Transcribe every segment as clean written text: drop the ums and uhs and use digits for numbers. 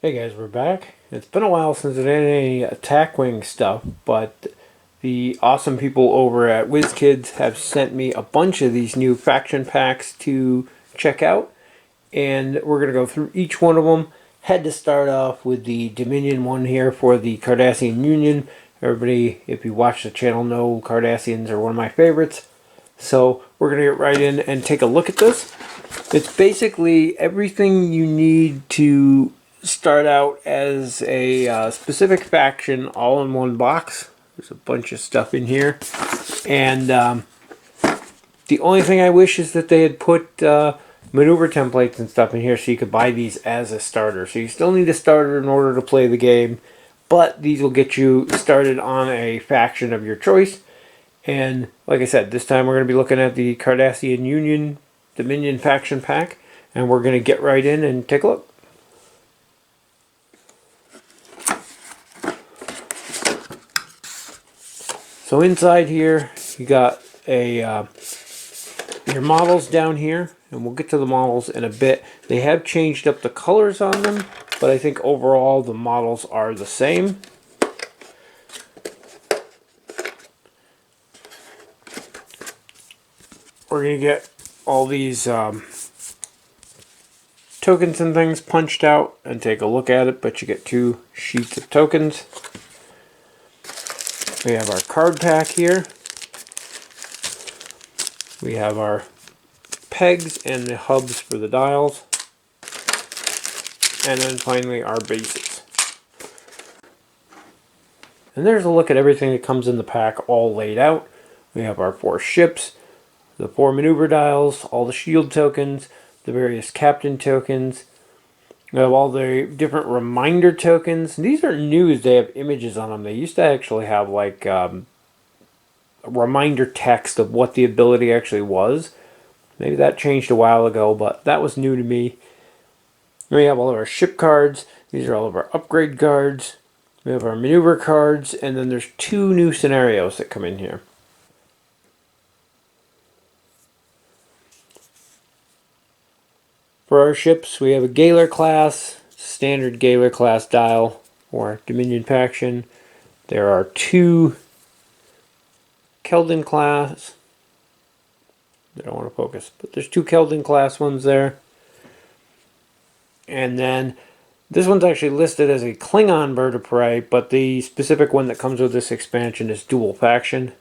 Hey guys, we're back. It's been a while since I did any attack wing stuff, but the awesome people over at WizKids have sent me a bunch of these new faction packs to check out, and we're going to go through each one of them. Had to start off with the Dominion one here for the Cardassian Union. Everybody, if you watch the channel, know Cardassians are one of my favorites. So we're going to get right in and take a look at this. It's basically everything you need to start out as a specific faction all in one box. There's a bunch of stuff in here. And the only thing I wish is that they had put maneuver templates and stuff in here so you could buy these as a starter. So you still need a starter in order to play the game, but these will get you started on a faction of your choice. And like I said, this time we're going to be looking at the Cardassian Union Dominion faction pack, and we're going to get right in and take a look. So inside here, you got your models down here, and we'll get to the models in a bit. They have changed up the colors on them, but I think overall the models are the same. We're going to get all these tokens and things punched out and take a look at it, but you get 2 sheets of tokens. We have our card pack here. We have our pegs and the hubs for the dials. And then finally our bases. And there's a look at everything that comes in the pack all laid out. We have our 4 ships, the 4 maneuver dials, all the shield tokens, the various captain tokens. We have all the different reminder tokens. These are new. They have images on them. They used to actually have like a reminder text of what the ability actually was. Maybe that changed a while ago, but that was new to me. We have all of our ship cards. These are all of our upgrade cards. We have our maneuver cards, and then there's 2 new scenarios that come in here. For our ships, we have a Galor class, standard Galor class dial or Dominion faction. There are 2 Keldon class. I don't want to focus, but there's 2 Keldon class ones there. And then this one's actually listed as a Klingon Bird-of-Prey, but the specific one that comes with this expansion is dual faction.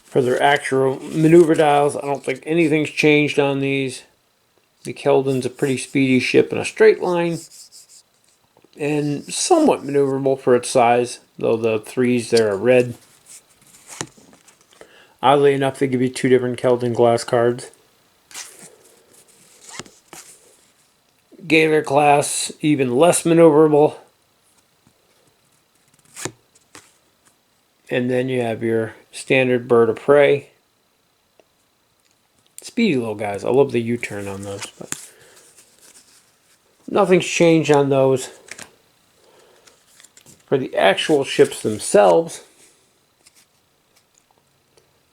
For their actual maneuver dials, I don't think anything's changed on these. The Keldon's a pretty speedy ship in a straight line, and somewhat maneuverable for its size, though the 3s there are red. Oddly enough, they give you 2 different Keldon glass cards. Galor class, even less maneuverable. And then you have your standard Bird of Prey. Speedy little guys. I love the U-turn on those. But nothing's changed on those. For the actual ships themselves,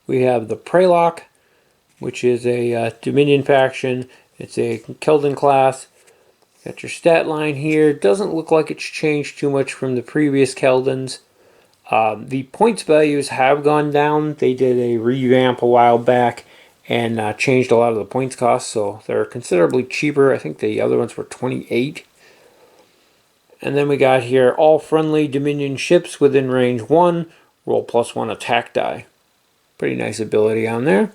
we have the Preylock, which is a Dominion faction. It's a Keldon class. Got your stat line here. Doesn't look like it's changed too much from the previous Keldons. The points values have gone down. They did a revamp a while back and changed a lot of the points costs, so they're considerably cheaper. I think the other ones were 28. And then we got here all friendly Dominion ships within range 1, roll +1 attack die. Pretty nice ability on there.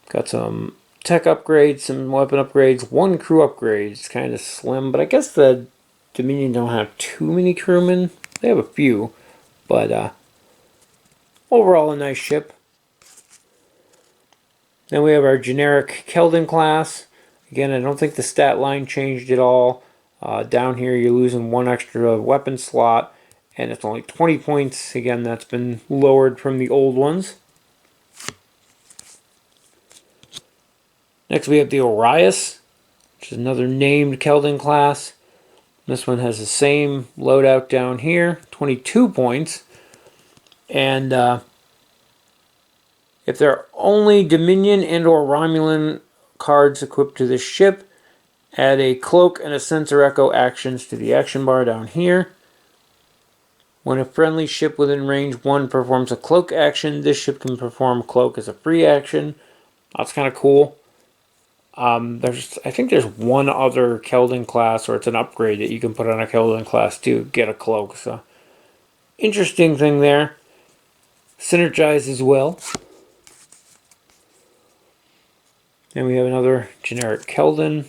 Got some tech upgrades, some weapon upgrades, 1 crew upgrade. It's kind of slim, but I guess the Dominion don't have too many crewmen. They have a few. But overall a nice ship. Then we have our generic Keldon class. Again, I don't think the stat line changed at all. Down here you're losing 1 extra weapon slot, and it's only 20 points. Again, that's been lowered from the old ones. Next we have the Arias, which is another named Keldon class. This one has the same loadout down here, 22 points. And if they're only Dominion and or Romulan cards equipped to this ship. Add a cloak and a sensor echo actions to the action bar down here. When a friendly ship within range 1 performs a cloak action, this ship can perform cloak as a free action. That's kind of cool. I think there's one other Keldon class, or it's an upgrade that you can put on a Keldon class to get a cloak. So, interesting thing there. Synergize as well. Then we have another generic Keldon.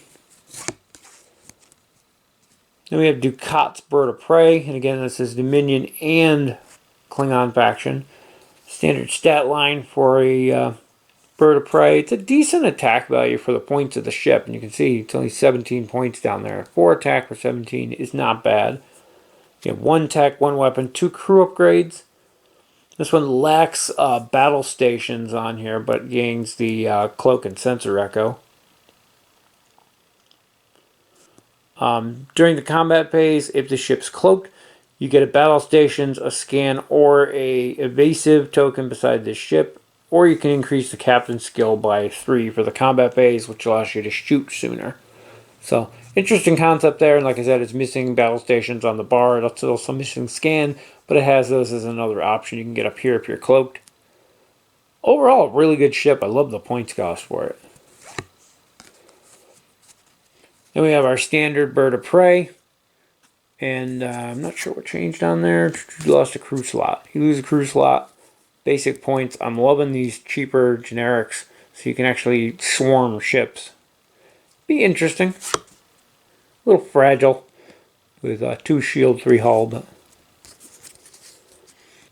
Then we have Ducats Bird-of-Prey, and again this is Dominion and Klingon faction. Standard stat line for a Bird-of-Prey. It's a decent attack value for the points of the ship, and you can see it's only 17 points down there. 4 attack for 17 is not bad. You have 1 tech, 1 weapon, 2 crew upgrades. This one lacks battle stations on here, but gains the cloak and sensor echo. During the combat phase, if the ship's cloaked, you get a battle stations, a scan, or a evasive token beside this ship, or you can increase the captain's skill by 3 for the combat phase, which allows you to shoot sooner. So, interesting concept there, and like I said, it's missing battle stations on the bar. It's also missing scan, but it has those as another option you can get up here if you're cloaked. Overall, a really good ship. I love the points cost for it. Then we have our standard Bird-of-Prey. And I'm not sure what changed on there. You lost a crew slot. You lose a crew slot. Basic points. I'm loving these cheaper generics, so you can actually swarm ships. Be interesting. A little fragile with 2 shield, 3 hull. But...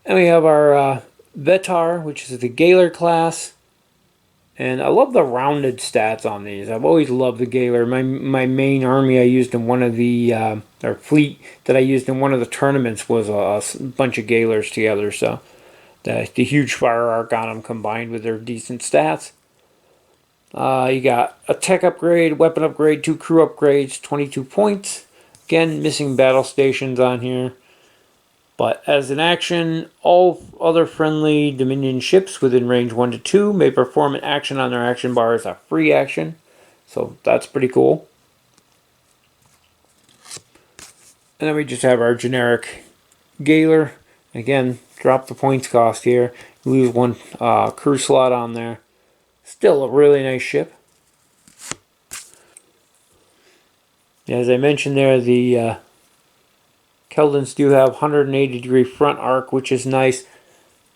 And we have our Vetar, which is the Galor class. And I love the rounded stats on these. I've always loved the Galor. My main army I used in one of the, or fleet that I used in one of the tournaments was a bunch of Galors together. So the huge fire arc on them combined with their decent stats. You got a tech upgrade, weapon upgrade, 2 crew upgrades, 22 points. Again, missing battle stations on here. But as an action, all other friendly Dominion ships within range 1 to 2 may perform an action on their action bar as a free action. So that's pretty cool. And then we just have our generic Galor. Again, drop the points cost here. Lose 1 crew slot on there. Still a really nice ship. As I mentioned there, the Keldons do have 180 degree front arc, which is nice,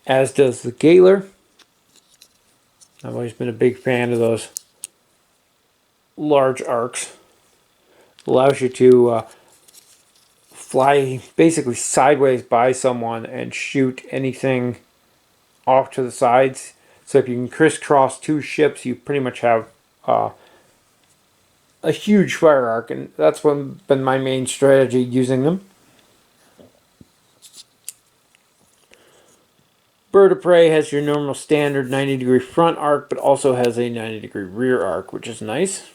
as does the Galor. I've always been a big fan of those large arcs. Allows you to fly basically sideways by someone and shoot anything off to the sides. So if you can crisscross 2 ships, you pretty much have a huge fire arc, and that's been my main strategy using them. Bird-of-Prey has your normal standard 90 degree front arc, but also has a 90 degree rear arc, which is nice.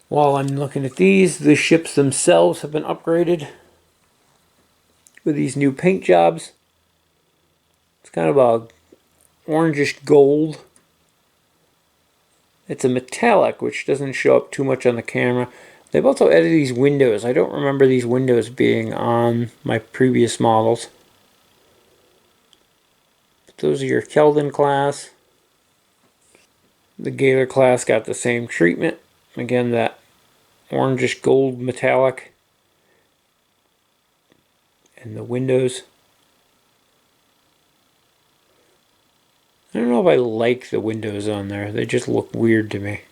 While I'm looking at these, the ships themselves have been upgraded with these new paint jobs. It's kind of a orangish gold. It's a metallic, which doesn't show up too much on the camera. They've also added these windows. I don't remember these windows being on my previous models. Those are your Keldon class. The Galor class got the same treatment. Again, that orangish gold metallic. And the windows. I don't know if I like the windows on there. They just look weird to me.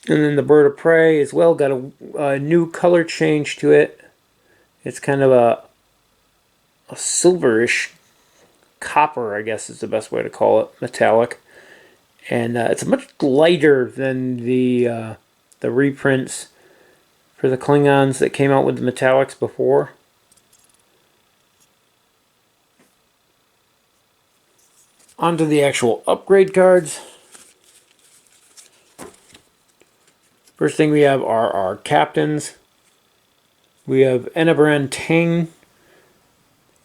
And then the Bird-of-Prey as well got a new color change to it. It's kind of a silverish copper, I guess is the best way to call it, metallic. And it's much lighter than the reprints for the Klingons that came out with the metallics before. Onto the actual upgrade cards. First thing we have are our captains. We have Enabran Tang.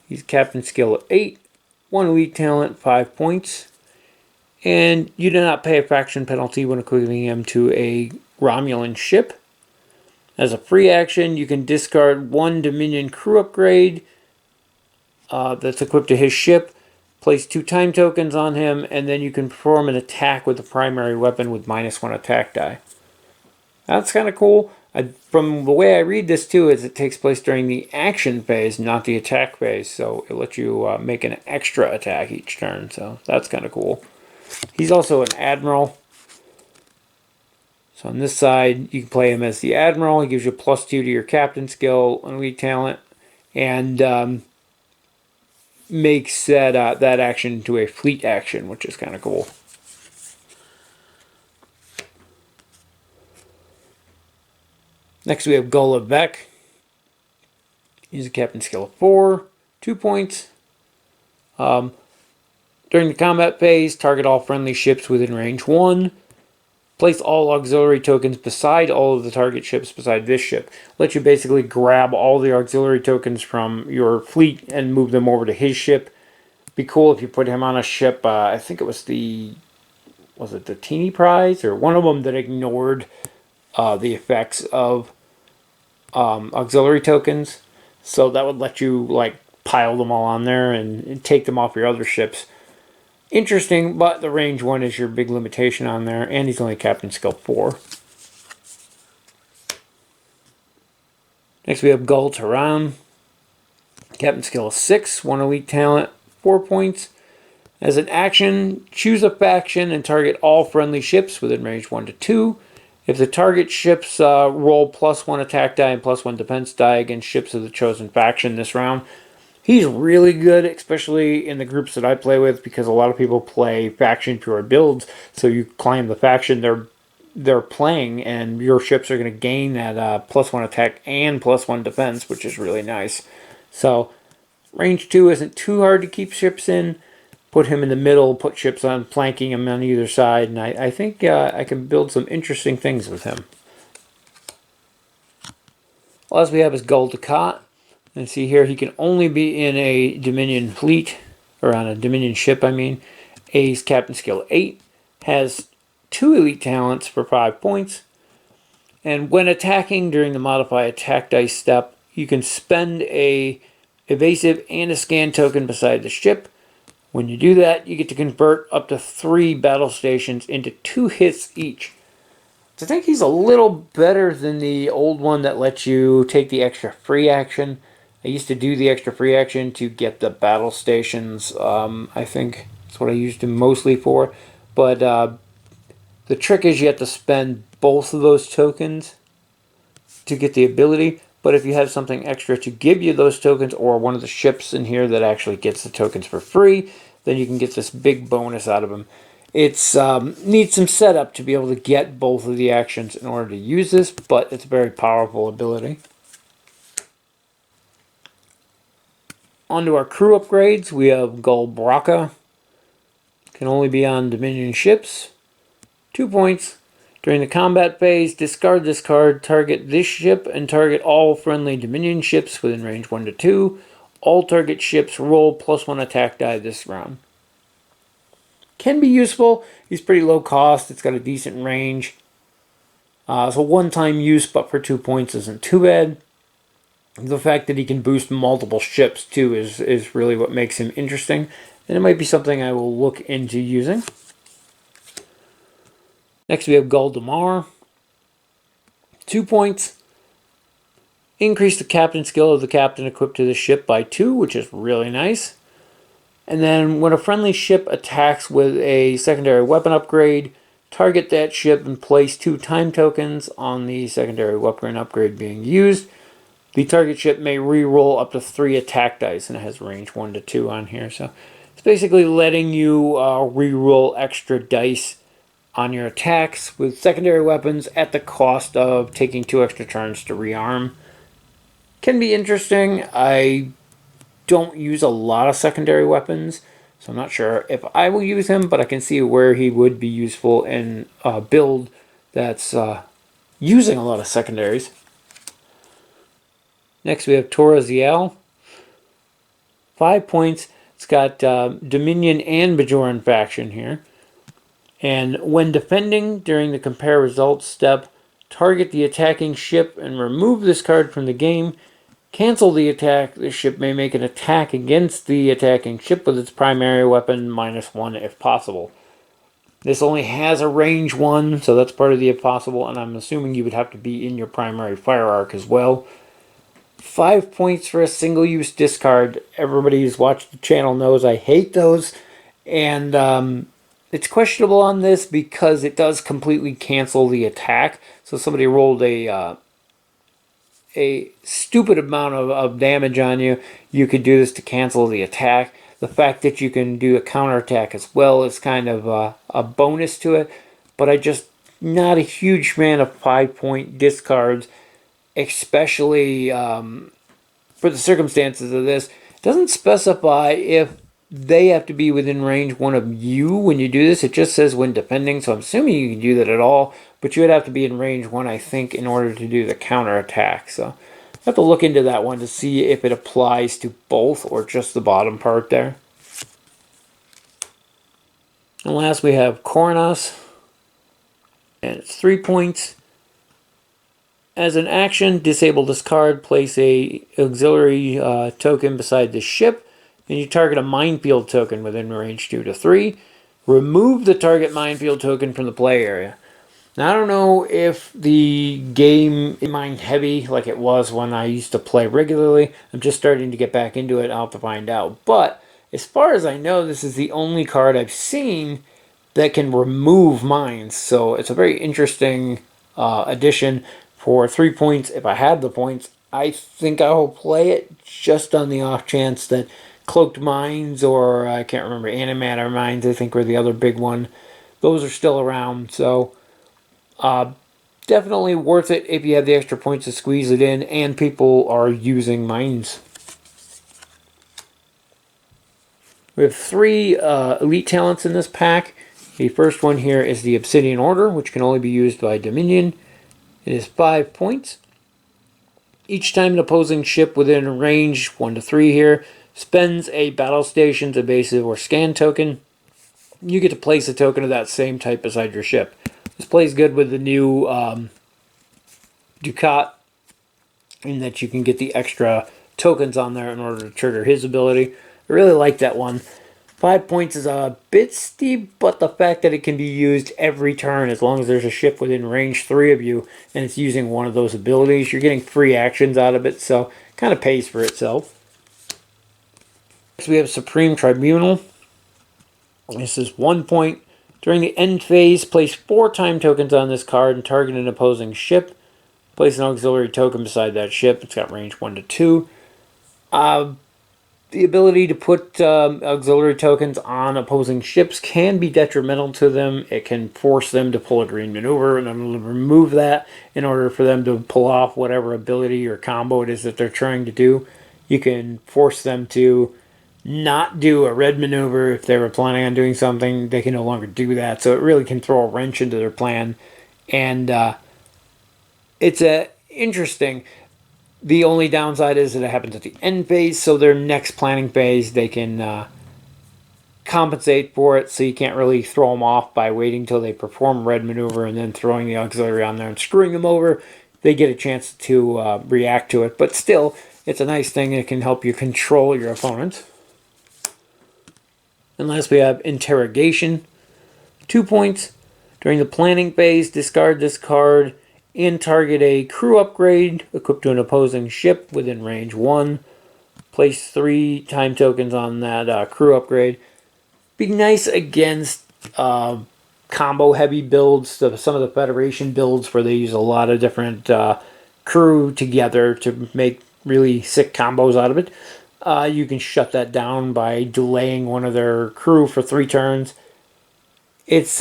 He's captain skill of 8, 1 elite talent, 5 points. And you do not pay a faction penalty when equipping him to a Romulan ship. As a free action, you can discard 1 Dominion crew upgrade that's equipped to his ship, place 2 time tokens on him, and then you can perform an attack with the primary weapon with -1 attack die. That's kind of cool. From the way I read this too, is it takes place during the action phase, not the attack phase, so it lets you make an extra attack each turn, so that's kind of cool. He's also an admiral. So on this side, you can play him as the admiral. He gives you +2 to your captain skill, an elite talent, and makes that action into a fleet action, which is kind of cool. Next we have Galor. He's a captain skill of 4, 2 points. During the combat phase, target all friendly ships within range 1. Place all auxiliary tokens beside all of the target ships beside this ship. Let you basically grab all the auxiliary tokens from your fleet and move them over to his ship. Be cool if you put him on a ship, I think it was the Teeny Prize? Or one of them that ignored the effects of auxiliary tokens. So that would let you like pile them all on there and take them off your other ships. Interesting, but the range 1 is your big limitation on there, and he's only captain skill 4. Next we have Taran. Captain skill 6, 1 elite talent, 4 points. As an action, choose a faction and target all friendly ships within range 1 to 2. If the target ships roll +1 attack die and +1 defense die against ships of the chosen faction this round, he's really good, especially in the groups that I play with, because a lot of people play faction pure builds. So you climb the faction they're playing, and your ships are going to gain that +1 attack and +1 defense, which is really nice. So range 2 isn't too hard to keep ships in. Put him in the middle, put ships on, flanking him on either side, and I think I can build some interesting things with him. Last we have is Ducat. And see here, he can only be in a Dominion fleet, or on a Dominion ship, I mean. He's captain skill 8, has 2 elite talents for 5 points. And when attacking during the modify attack dice step, you can spend a evasive and a scan token beside the ship. When you do that, you get to convert up to 3 battle stations into 2 hits each. So I think he's a little better than the old one that lets you take the extra free action. I used to do the extra free action to get the battle stations. I think that's what I used him mostly for. But the trick is you have to spend both of those tokens to get the ability. But if you have something extra to give you those tokens, or one of the ships in here that actually gets the tokens for free, then you can get this big bonus out of them. It's needs some setup to be able to get both of the actions in order to use this, but it's a very powerful ability. On to our crew upgrades. We have Galor. Can only be on Dominion ships. 2 points. During the combat phase, discard this card, target this ship, and target all friendly Dominion ships within range 1 to 2. All target ships roll +1 attack die this round. Can be useful. He's pretty low cost. It's got a decent range. So one-time use, but for 2 points isn't too bad. The fact that he can boost multiple ships too is really what makes him interesting. And it might be something I will look into using. Next we have Demar. 2 points. Increase the captain skill of the captain equipped to the ship by 2, which is really nice. And then when a friendly ship attacks with a secondary weapon upgrade, target that ship and place 2 time tokens on the secondary weapon upgrade being used. The target ship may re-roll up to 3 attack dice, and it has range 1 to 2 on here. So it's basically letting you re-roll extra dice on your attacks with secondary weapons at the cost of taking 2 extra turns to rearm. Can be interesting. I don't use a lot of secondary weapons, so I'm not sure if I will use him, but I can see where he would be useful in a build that's using a lot of secondaries. Next we have Taurasial. 5 points. It's got Dominion and Bajoran faction here. And when defending during the compare results step, target the attacking ship and remove this card from the game. Cancel the attack. The ship may make an attack against the attacking ship with its primary weapon -1 if possible. This only has a range 1, so that's part of the if possible, and I'm assuming you would have to be in your primary fire arc as well. 5 points for a single-use discard. Everybody who's watched the channel knows I hate those, and it's questionable on this because it does completely cancel the attack. So somebody rolled a stupid amount of damage on you. You could do this to cancel the attack. The fact that you can do a counterattack as well is kind of a bonus to it. But I just not a huge fan of 5-point discards, especially for the circumstances of this. It doesn't specify if they have to be within range 1 of you when you do this. It just says when defending, so I'm assuming you can do that at all, but you would have to be in range 1, I think, in order to do the counterattack. So I have to look into that one to see if it applies to both or just the bottom part there. And last we have Cornus, and it's 3 points. As an action, disable this card, place a auxiliary token beside the ship, and you target a minefield token within range 2 to 3. Remove the target minefield token from the play area. Now, I don't know if the game is mine heavy like it was when I used to play regularly. I'm just starting to get back into it. I'll have to find out. But as far as I know, this is the only card I've seen that can remove mines. So it's a very interesting addition for 3 points. If I had the points, I think I will play it just on the off chance that Cloaked Mines, or I can't remember, Antimatter Mines, I think were the other big one. Those are still around, so definitely worth it if you have the extra points to squeeze it in, and people are using mines. We have 3 elite talents in this pack. The first one here is the Obsidian Order, which can only be used by Dominion. It is 5 points. Each time an opposing ship within range 1 to 3 here spends a battle stations, evasive, or scan token, you get to place a token of that same type beside your ship. This plays good with the new Ducat, in that you can get the extra tokens on there in order to trigger his ability. I really like that one. 5 points is a bit steep, but the fact that it can be used every turn as long as there's a ship within range 3 of you and it's using one of those abilities, you're getting free actions out of it, so it kind of pays for itself. Next we have Supreme Tribunal. This is 1 point. During the end phase, place 4 time tokens on this card and target an opposing ship. Place an auxiliary token beside that ship. It's got range 1 to 2. The ability to put auxiliary tokens on opposing ships can be detrimental to them. It can force them to pull a green maneuver, and I'm going to remove that in order for them to pull off whatever ability or combo it is that they're trying to do. You can force them to not do a red maneuver. If they were planning on doing something, they can no longer do that. So it really can throw a wrench into their plan. And it's interesting. The only downside is that it happens at the end phase, so their next planning phase, they can compensate for it, so you can't really throw them off by waiting until they perform a red maneuver and then throwing the auxiliary on there and screwing them over. They get a chance to react to it, but still, it's a nice thing. It can help you control your opponent. And last we have Interrogation. 2 points. During the planning phase, discard this card and target a crew upgrade equipped to an opposing ship within range 1. Place 3 time tokens on that crew upgrade. Be nice against combo heavy builds, some of the Federation builds where they use a lot of different crew together to make really sick combos out of it. You can shut that down by delaying one of their crew for 3 turns. It's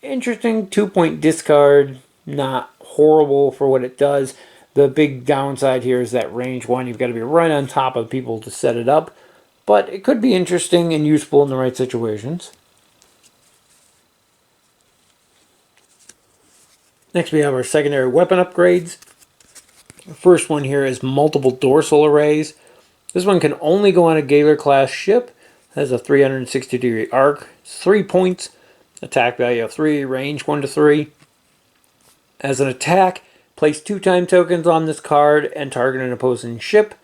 interesting 2-point discard, not horrible for what it does. The big downside here is that range 1, you've got to be right on top of people to set it up, but it could be interesting and useful in the right situations. Next we have our secondary weapon upgrades. The first one here is multiple dorsal arrays. This one can only go on a Galor class ship, Has a 360-degree arc. It's 3 points. Attack value of 3. Range 1 to 3. As an attack, place 2 time tokens on this card and target an opposing ship.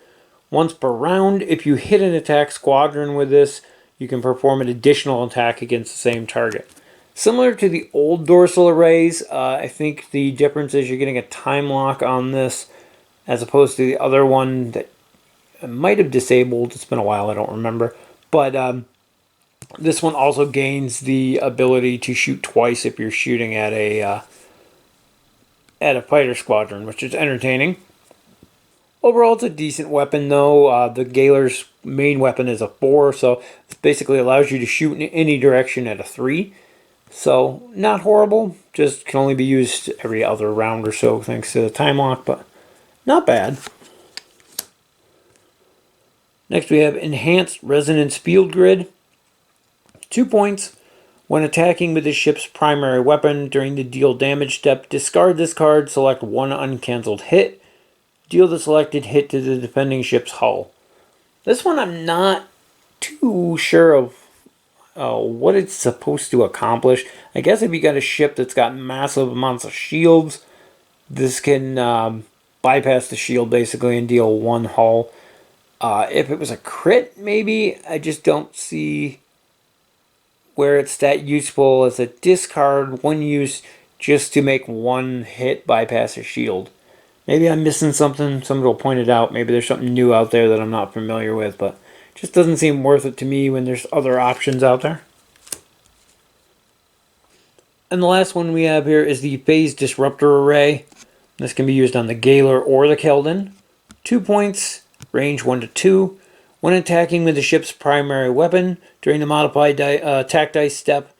Once per round, if you hit an attack squadron with this, you can perform an additional attack against the same target. Similar to the old dorsal arrays, I think the difference is you're getting a time lock on this as opposed to the other one that I might have disabled. It's been a while, I don't remember. But this one also gains the ability to shoot twice if you're shooting at a fighter squadron, which is entertaining. Overall, it's a decent weapon, though. The Galor's main weapon is a 4, so it basically allows you to shoot in any direction at a 3. So, not horrible. Just can only be used every other round or so, thanks to the time lock, but not bad. Next, we have Enhanced Resonance Field Grid. 2 points. When attacking with the ship's primary weapon during the deal damage step, discard this card, select one uncancelled hit. Deal the selected hit to the defending ship's hull. This one I'm not too sure of what it's supposed to accomplish. I guess if you got a ship that's got massive amounts of shields, this can bypass the shield basically and deal 1 hull. If it was a crit, maybe. I just don't see where it's that useful as a discard, 1 use just to make 1 hit bypass a shield. Maybe I'm missing something. Somebody will point it out. Maybe there's something new out there that I'm not familiar with, but it just doesn't seem worth it to me when there's other options out there. And the last one we have here is the Phase Disruptor Array. This can be used on the Galor or the Keldon. 2 points, range 1 to 2. When attacking with the ship's primary weapon during the modified attack dice step,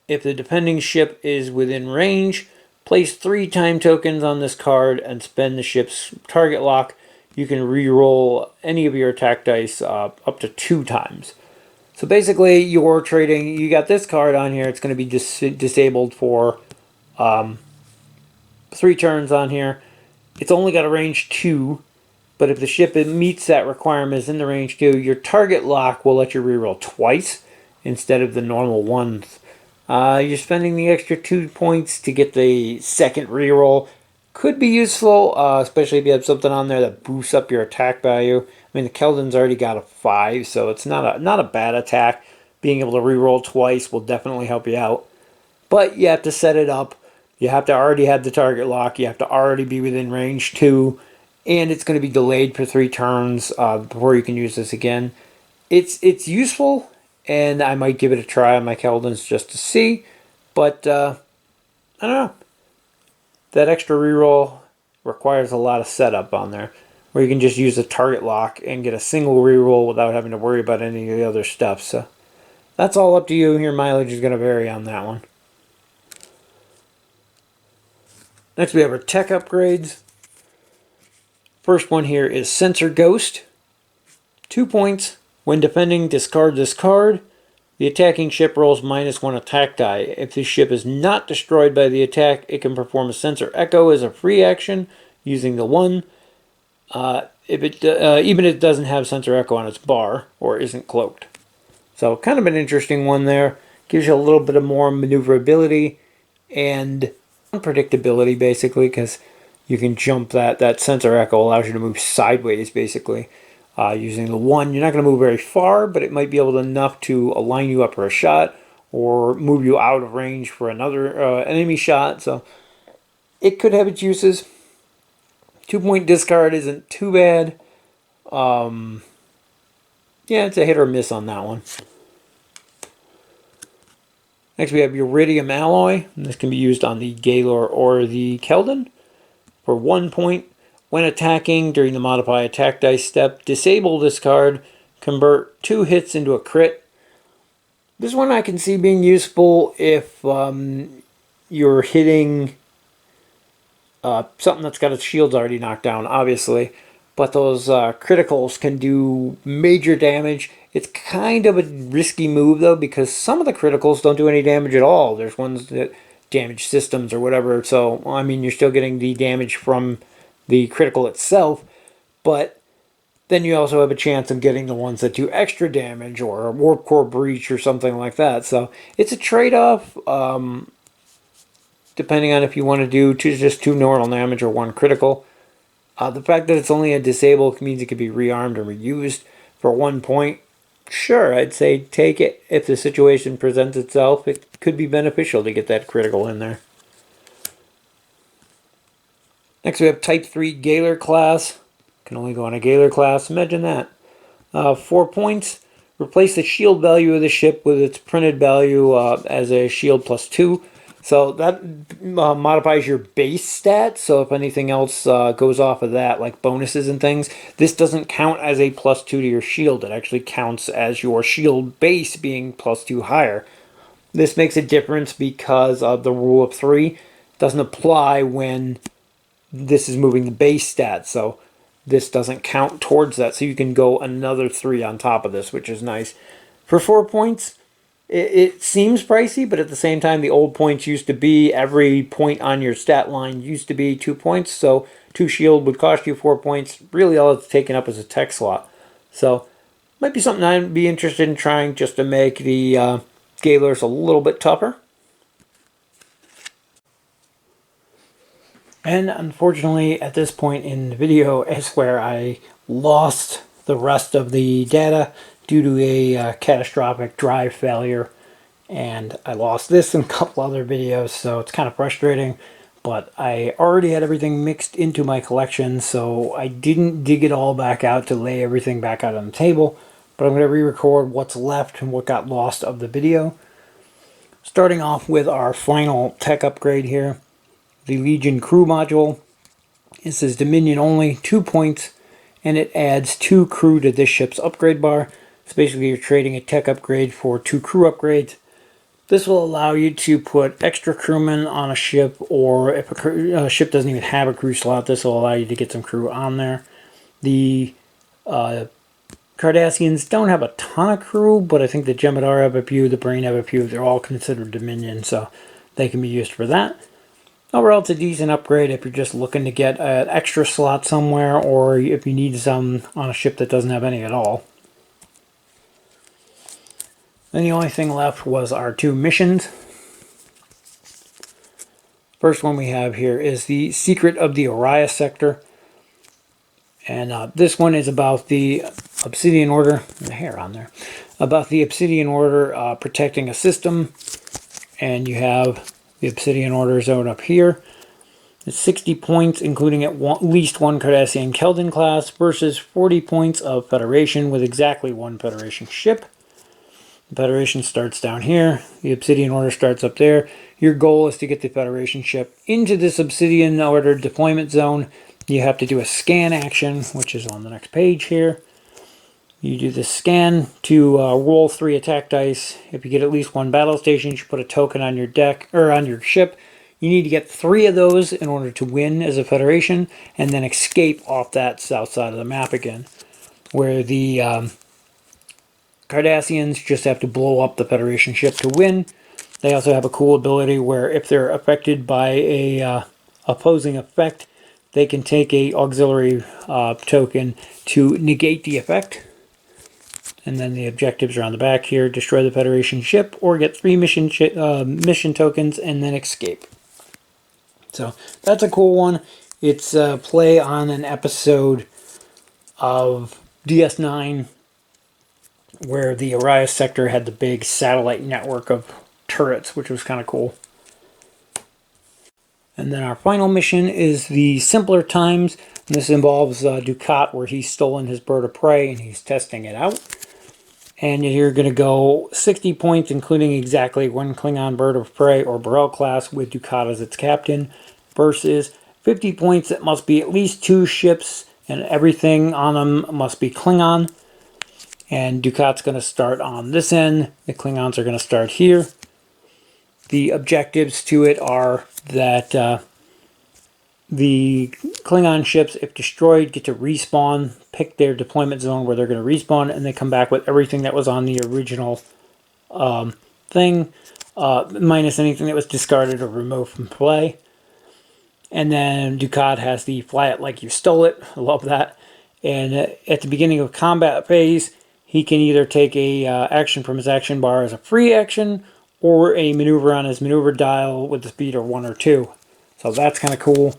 if the defending ship is within range, place 3 time tokens on this card and spend the ship's target lock. You can re-roll any of your attack dice up to 2 times. So basically, you're trading. You got this card on here. It's going to be disabled for 3 turns on here. It's only got a range 2, but if the ship meets that requirement is in the range 2, your target lock will let you re-roll twice instead of the normal ones. You're spending the extra 2 points to get the second reroll. Could be useful, especially if you have something on there that boosts up your attack value. I mean, the Keldon's already got a 5, so it's not a bad attack. Being able to reroll twice will definitely help you out. But you have to set it up. You have to already have the target lock. You have to already be within range 2. And it's going to be delayed for 3 turns before you can use this again. It's useful. And I might give it a try on my Keldons just to see. But, I don't know. That extra reroll requires a lot of setup on there. Where you can just use a target lock and get a single reroll without having to worry about any of the other stuff. So, that's all up to you. Your mileage is going to vary on that one. Next we have our tech upgrades. First one here is Sensor Ghost. 2 points. When defending, discard this card. The attacking ship rolls -1 attack die. If the ship is not destroyed by the attack, it can perform a Sensor Echo as a free action using the 1. Even if it doesn't have Sensor Echo on its bar or isn't cloaked. So kind of an interesting one there. Gives you a little bit of more maneuverability and unpredictability basically, because you can jump that Sensor Echo allows you to move sideways basically. Using the 1, you're not going to move very far, but it might be able to enough to align you up for a shot or move you out of range for another enemy shot. So it could have its uses. 2-point discard isn't too bad. Yeah, it's a hit or miss on that one. Next we have Uridium Alloy. And this can be used on the Galor or the Keldon. For 1 point, when attacking during the modify attack dice step, disable this card, convert 2 hits into a crit. This one I can see being useful if you're hitting something that's got its shields already knocked down, obviously. But those criticals can do major damage. It's kind of a risky move, though, because some of the criticals don't do any damage at all. There's ones that damage systems or whatever. So, I mean, you're still getting the damage from the critical itself. But then you also have a chance of getting the ones that do extra damage or a warp core breach or something like that. So it's a trade-off, depending on if you want to do just 2 normal damage or 1 critical. The fact that it's only a disable means it can be rearmed and reused for 1 point. Sure, I'd say take it. If the situation presents itself, it could be beneficial to get that critical in there. Next we have Type 3 Galor class. Can only go on a Galor class. Imagine that. 4 points. Replace the shield value of the ship with its printed value as a shield +2. So that modifies your base stat. So if anything else goes off of that, like bonuses and things, this doesn't count as a +2 to your shield. It actually counts as your shield base being +2 higher. This makes a difference because of the rule of 3. It doesn't apply when this is moving the base stat. So this doesn't count towards that. So you can go another 3 on top of this, which is nice. For 4 points, it seems pricey, but at the same time, the old points used to be, every point on your stat line used to be 2 points. So 2 shield would cost you 4 points. Really all it's taken up is a tech slot. So might be something I'd be interested in trying, just to make the Galors a little bit tougher. And unfortunately, at this point in the video is where I lost the rest of the data due to a catastrophic drive failure. And I lost this in a couple other videos, so it's kind of frustrating. But I already had everything mixed into my collection, so I didn't dig it all back out to lay everything back out on the table. But I'm going to re-record what's left and what got lost of the video. Starting off with our final tech upgrade here. The Legion crew module. It says Dominion only, 2 points, and it adds 2 crew to this ship's upgrade bar. So basically you're trading a tech upgrade for 2 crew upgrades. This will allow you to put extra crewmen on a ship, or if a ship doesn't even have a crew slot, this will allow you to get some crew on there. The Cardassians don't have a ton of crew, but I think the Jem'Hadar have a few, the Brain have a few. They're all considered Dominion, so they can be used for that. Overall, it's a decent upgrade if you're just looking to get an extra slot somewhere, or if you need some on a ship that doesn't have any at all. Then the only thing left was our 2 missions. First one we have here is the Secret of the Aria sector. And this one is about the Obsidian Order, the hair on there, about the Obsidian Order protecting a system. And you have the Obsidian Order zone up here. It's 60 points, including at least 1 Cardassian Keldon class, versus 40 points of Federation with exactly 1 Federation ship. The Federation starts down here. The Obsidian Order starts up there. Your goal is to get the Federation ship into this Obsidian Order deployment zone. You have to do a scan action, which is on the next page here. You do the scan to roll 3 attack dice. If you get at least 1 battle station, you should put a token on your deck, or on your ship. You need to get 3 of those in order to win as a Federation, and then escape off that south side of the map again. Where the Cardassians just have to blow up the Federation ship to win. They also have a cool ability where if they're affected by a opposing effect, they can take a auxiliary token to negate the effect. And then the objectives are on the back here. Destroy the Federation ship, or get 3 mission tokens and then escape. So that's a cool one. It's a play on an episode of DS9 where the Aria sector had the big satellite network of turrets, which was kind of cool. And then our final mission is the Simpler Times. And this involves Ducat, where he's stolen his Bird-of-Prey and he's testing it out. And you're going to go 60 points, including exactly 1 Klingon Bird-of-Prey or Burrell class with Ducat as its captain, versus 50 points that must be at least 2 ships, and everything on them must be Klingon. And Ducat's going to start on this end. The Klingons are going to start here. The objectives to it are that the Klingon ships, if destroyed, get to respawn, pick their deployment zone where they're going to respawn, and they come back with everything that was on the original thing, minus anything that was discarded or removed from play. And then Ducat has the fly it like you stole it. I love that. And at the beginning of combat phase, he can either take a action from his action bar as a free action, or a maneuver on his maneuver dial with the speed of 1 or 2. So that's kind of cool.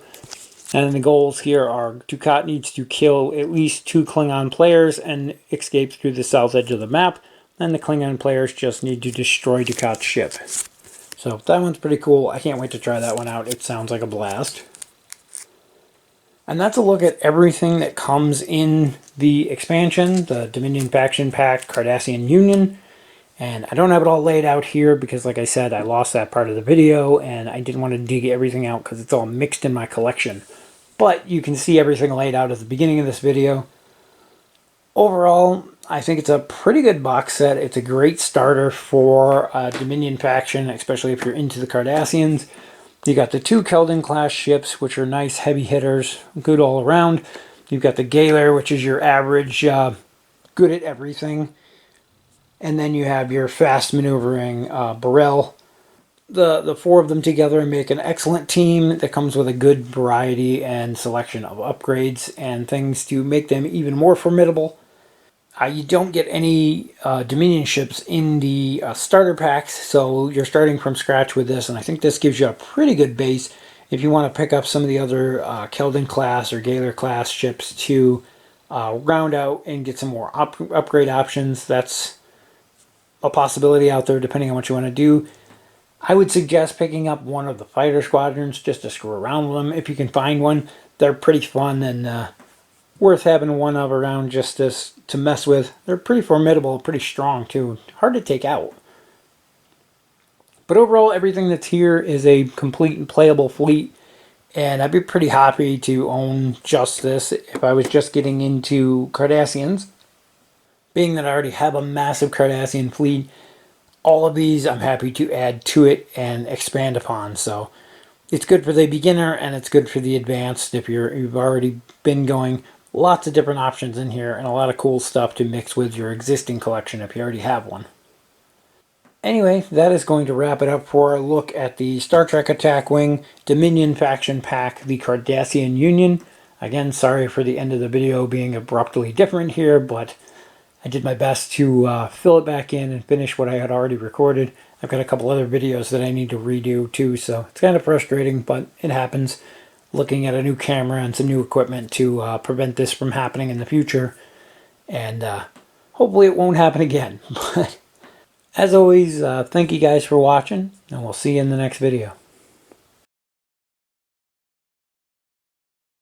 And the goals here are Ducat needs to kill at least 2 Klingon players and escape through the south edge of the map. And the Klingon players just need to destroy Ducat's ship. So that one's pretty cool. I can't wait to try that one out. It sounds like a blast. And that's a look at everything that comes in the expansion, the Dominion Faction Pack, Cardassian Union. And I don't have it all laid out here because, like I said, I lost that part of the video and I didn't want to dig everything out because it's all mixed in my collection. But you can see everything laid out at the beginning of this video. Overall, I think it's a pretty good box set. It's a great starter for Dominion faction, especially if you're into the Cardassians. You got the 2 Keldon class ships, which are nice heavy hitters, good all around. You've got the Galor, which is your average, good at everything. And then you have your fast maneuvering Burrell. The 4 of them together make an excellent team that comes with a good variety and selection of upgrades and things to make them even more formidable. You don't get any Dominion ships in the starter packs, so you're starting from scratch with this, and I think this gives you a pretty good base if you want to pick up some of the other Keldon class or Galor class ships to round out and get some more upgrade options. That's a possibility out there depending on what you want to do. I would suggest picking up one of the fighter squadrons just to screw around with them if you can find one. They're pretty fun and worth having one of around just to mess with. They're pretty formidable, pretty strong too. Hard to take out. But overall, everything that's here is a complete and playable fleet. And I'd be pretty happy to own just this if I was just getting into Cardassians. Being that I already have a massive Cardassian fleet, all of these I'm happy to add to it and expand upon. So it's good for the beginner and it's good for the advanced if you've already been going. Lots of different options in here and a lot of cool stuff to mix with your existing collection if you already have one. Anyway, that is going to wrap it up for a look at the Star Trek Attack Wing Dominion Faction Pack, the Cardassian Union. Again, sorry for the end of the video being abruptly different here, but I did my best to fill it back in and finish what I had already recorded. I've got a couple other videos that I need to redo too, so it's kind of frustrating, but it happens. Looking at a new camera and some new equipment to prevent this from happening in the future. And hopefully it won't happen again. But as always, thank you guys for watching, and we'll see you in the next video.